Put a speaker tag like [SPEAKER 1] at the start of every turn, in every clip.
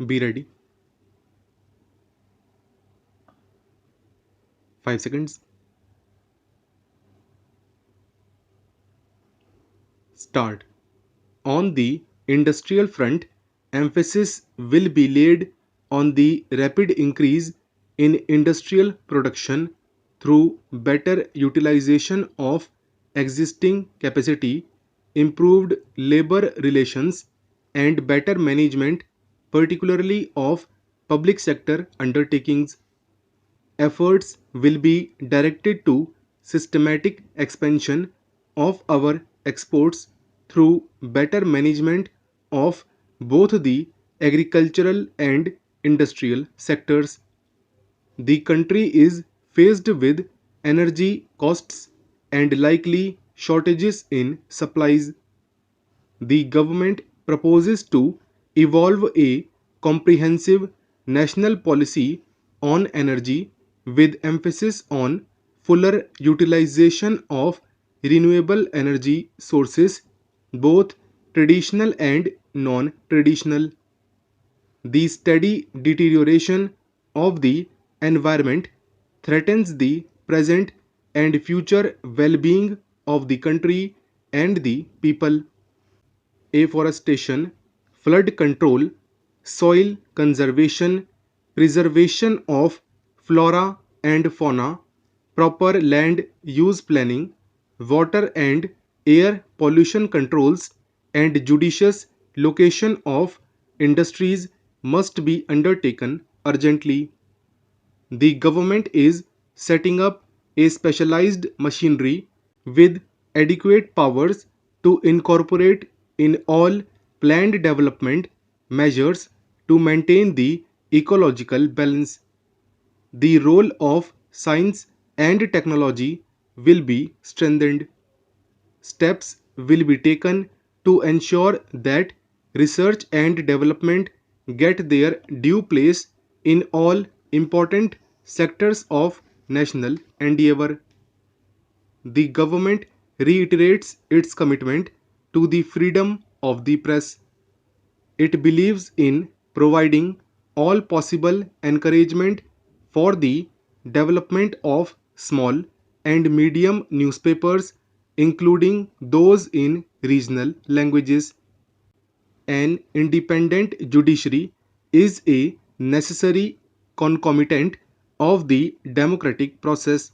[SPEAKER 1] Be ready. 5 seconds. Start. On the industrial front, emphasis will be laid on the rapid increase in industrial production through better utilization of existing capacity, improved labor relations, and better management, particularly of public sector undertakings. Efforts will be directed to systematic expansion of our exports through better management of both the agricultural and industrial sectors. The country is faced with energy costs and likely shortages in supplies. The government proposes to evolve a comprehensive national policy on energy with emphasis on fuller utilization of renewable energy sources, both traditional and non traditional. The steady deterioration of the environment threatens the present and future well being of the country and the people. Afforestation, flood control, soil conservation, preservation of flora and fauna, proper land use planning, water and air pollution controls, and judicious location of industries must be undertaken urgently. The government is setting up a specialized machinery with adequate powers to incorporate in all planned development measures to maintain the ecological balance. The role of science and technology will be strengthened. Steps will be taken to ensure that research and development get their due place in all important sectors of national endeavor. The government reiterates its commitment to the freedom of the press. It believes in providing all possible encouragement for the development of small and medium newspapers, including those in regional languages. An independent judiciary is a necessary concomitant of the democratic process.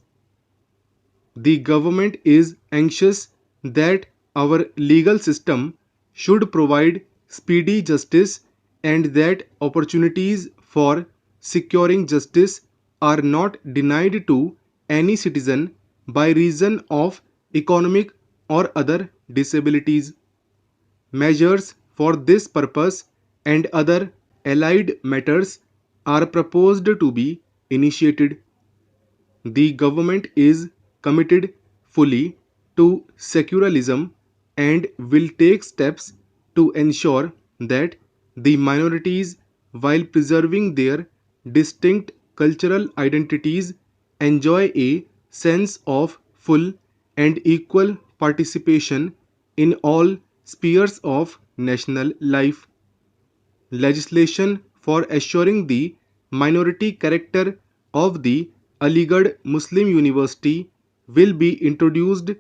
[SPEAKER 1] The government is anxious that our legal system should provide speedy justice and that opportunities for securing justice are not denied to any citizen by reason of economic or other disabilities. Measures for this purpose and other allied matters are proposed to be initiated. The government is committed fully to secularism and will take steps to ensure that the minorities, while preserving their distinct cultural identities, enjoy a sense of full and equal participation in all spheres of national life. Legislation for assuring the minority character of the Aligarh Muslim University will be introduced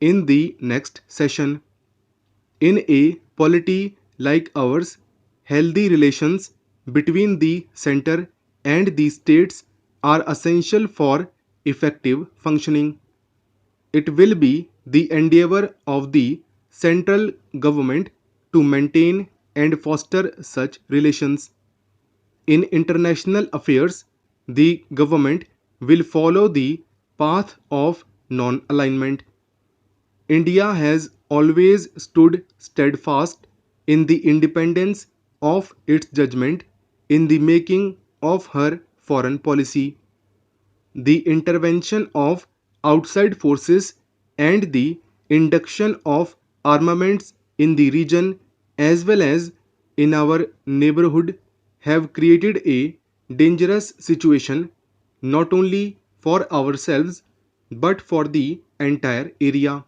[SPEAKER 1] in the next session. In a polity like ours, healthy relations between the center and the states are essential for effective functioning. It will be the endeavor of the central government to maintain and foster such relations. In international affairs, the government will follow the path of non alignment. India has always stood steadfast in the independence of its judgment in the making of her foreign policy. The intervention of outside forces and the induction of armaments in the region as well as in our neighborhood have created a dangerous situation not only for ourselves but for the entire area.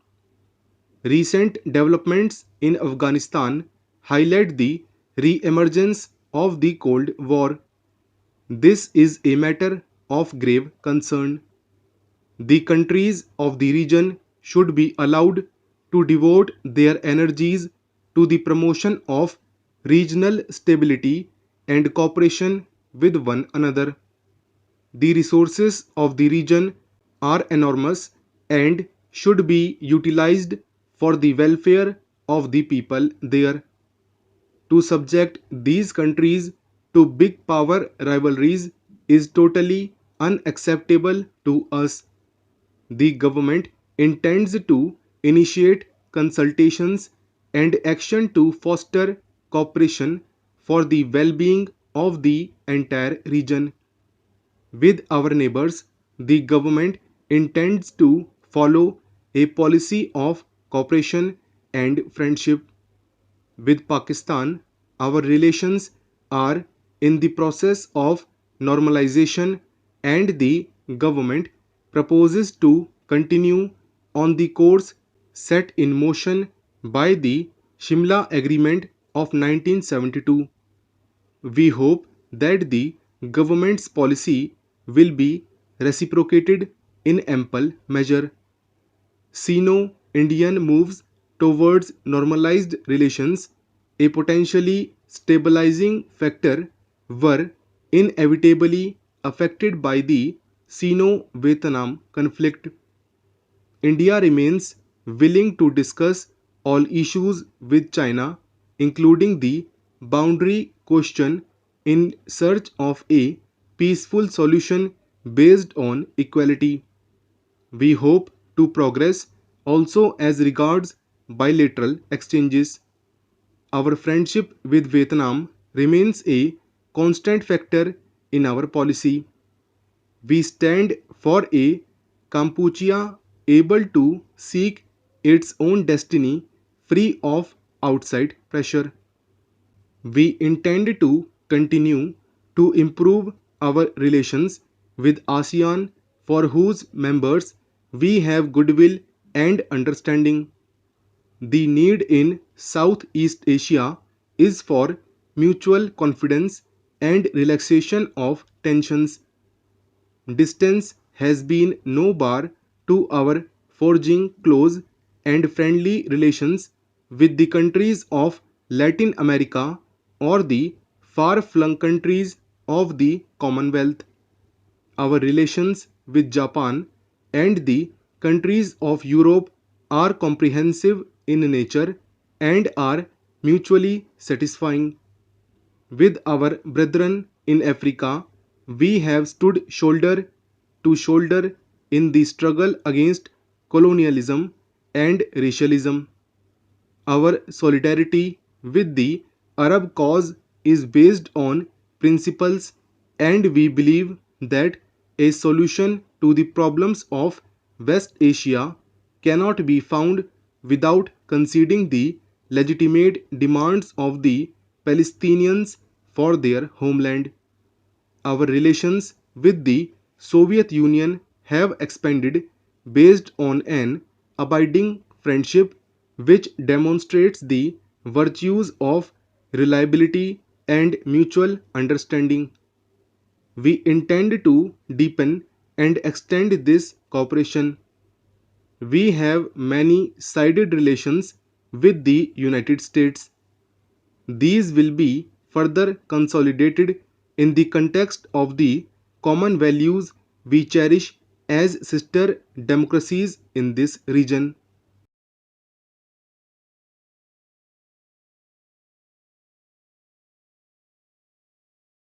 [SPEAKER 1] Recent developments in Afghanistan highlight the re emergence of the Cold War. This is a matter of grave concern. The countries of the region should be allowed to devote their energies to the promotion of regional stability and cooperation with one another. The resources of the region are enormous and should be utilized for the welfare of the people there. To subject these countries to big power rivalries is totally unacceptable to us. The government intends to initiate consultations and action to foster cooperation for the well being of the entire region. With our neighbors, the government intends to follow a policy of cooperation and friendship. With Pakistan, our relations are in the process of normalization and the government proposes to continue on the course set in motion by the Shimla Agreement of 1972. We hope that the government's policy will be reciprocated in ample measure. Sino-Indian moves towards normalized relations, a potentially stabilizing factor, were inevitably affected by the Sino-Vietnam conflict. India remains willing to discuss all issues with China, including the boundary question, in search of a peaceful solution based on equality. We hope to progress also as regards bilateral exchanges. Our friendship with Vietnam remains a constant factor in our policy. We stand for a Kampuchea able to seek its own destiny free of outside pressure. We intend to continue to improve our relations with ASEAN, for whose members we have goodwill and understanding. The need in Southeast Asia is for mutual confidence and relaxation of tensions. Distance has been no bar to our forging close and friendly relations with the countries of Latin America or the far flung countries of the Commonwealth. Our relations with Japan and the countries of Europe are comprehensive in nature and are mutually satisfying. With our brethren in Africa, we have stood shoulder to shoulder in the struggle against colonialism and racialism. Our solidarity with the Arab cause is based on principles, and we believe that a solution to the problems of West Asia cannot be found without conceding the legitimate demands of the Palestinians for their homeland. Our relations with the Soviet Union have expanded based on an abiding friendship which demonstrates the virtues of reliability and mutual understanding. We intend to deepen and extend this cooperation. We have many sided relations with the United States. These will be further consolidated in the context of the common values we cherish as sister democracies in this region.